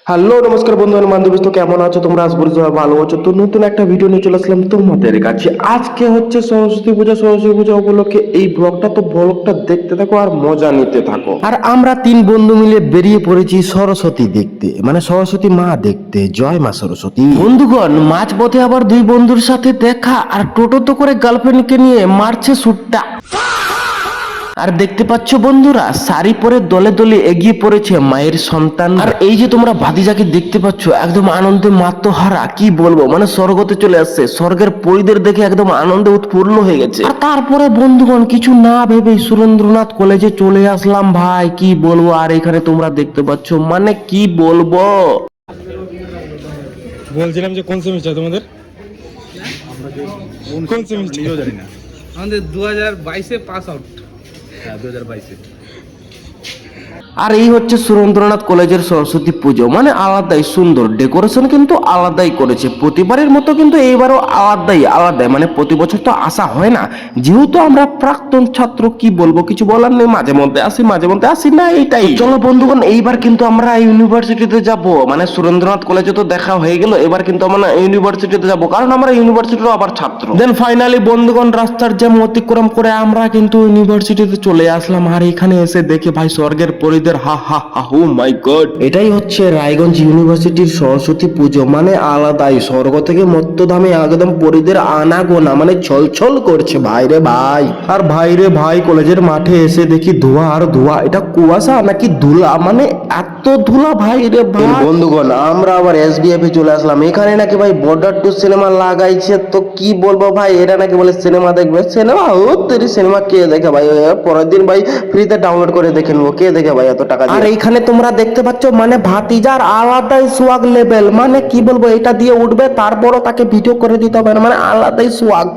Hello নমস্কার বন্ধু আর বান্ধবী, তো কেমন আছো তোমরা? আজ পর্যন্ত ভালো আছো? তো নতুন একটা ভিডিও নিয়ে চলে আসলাম তোমাদের কাছে। আজকে হচ্ছে সরস্বতী পূজা উপলক্ষে এই ব্লগটা দেখতে থাকো আর মজা নিতে থাকো। আর আমরা তিন বন্ধু মিলে বেরিয়ে পড়েছি সরস্বতী দেখতে, মানে সরস্বতী মা দেখতে। জয় মা সরস্বতী। বন্ধুগণ, মাঝপথে আবার দুই বন্ধুর সাথে দেখা, আর টোটোতে করে গার্লফ্রেন্ডকে নিয়ে মারছে সুট্টা। আর দেখতে পাচ্ছ বন্ধুরা, শাড়ি পরে দলে দলে এগিয়ে পড়েছে মায়ের সন্তান। আর এই যে তোমরা ভাতিজাকে দেখতে পাচ্ছ, একদম আনন্দে মাতোহারা, কি বলবো, মানে স্বর্গতে চলে আসছে। স্বর্গের পরিদের দেখে একদম আনন্দে উৎফুল্ল হয়ে গেছে। আর তারপরে বন্ধুগণ, কিছু না ভেবে সুরেন্দ্রনাথ কলেজে চলে আসলাম ভাই, কি বলবো। আর এখানে তোমরা দেখতে পাচ্ছ, মানে কি বলবো। বলছিলাম যে কোন সেমিস্টার তোমাদের? কোন সেমিস্টার নিজেও জানি না। আমাদের 2022-এ পাস আউট। হ্যাঁ 2022-এ। আর এই হচ্ছে সুরেন্দ্রনাথ কলেজের সরস্বতী পুজো, মানে আলাদাই সুন্দর। ডেকোরেশন কিন্তু আলাদাই করেছে, প্রতিবারের মতো কিন্তু এইবারও আলাদাই, মানে প্রতি বছর তো আসা হয় না। যেহেতু আমরা প্রাক্তন ছাত্র, কি বলবো, কিছু বলার নেই। মাঝে মধ্যে আসি না, এইটাই। চলো বন্ধুগণ, এইবার কিন্তু আমরা ইউনিভার্সিটিতে যাব। মানে সুরেন্দ্রনাথ কলেজে তো দেখা হয়ে গেল, এবার কিন্তু আমরা ইউনিভার্সিটিতে যাব, কারণ আমরা ইউনিভার্সিটিরও আবার ছাত্র। দেন ফাইনালি বন্ধুগণ, রাস্তার জ্যাম অতিক্রম করে আমরা কিন্তু ইউনিভার্সিটিতে চলে আসলাম। আর এখানে এসে দেখে ভাই, স্বর্গের পরিদের হা হা হা, ও মাই গড। এটাই হচ্ছে রায়গঞ্জ ইউনিভার্সিটির সরস্বতী পুজো, মানে আলাদাই। স্বর্গ থেকে মর্ত্যধামে একদম পরিদের আনাগোনা, মানে ছলছল করছে ভাইরে ভাই। আর ভাইরে ভাই, কলেজের মাঠে এসে দেখি ধোঁয়া আর ধোঁয়া। এটা কুয়াশা নাকি ধুলা, মানে এত ধুলা ভাইরে ভাই। বন্ধুগণ, আমরা আবার এসবিএফ এ চলে আসলাম। এখানে নাকি ভাই বর্ডার টু সিনেমা লাগাইছে। তো কি বলবো ভাই, এরা নাকি বলে সিনেমা দেখবে। সিনেমা ও তেরি, সিনেমা কে দেখে ভাই? পরের দিন ভাই ফ্রিতে ডাউনলোড করে দেখে নেবো। কে দেখে ভাই এত টাকা দিয়ে? আর এইখানে তোমরা দেখতে পাচ্ছ, মানে ভাতিজার আলাদাই সোয়াগ লেভেল, মানে কি বলবো, এটা দিয়ে উঠবে তারপরও তাকে ভিডিও করে দিতে হবে, মানে আলাদাই সোয়াগ।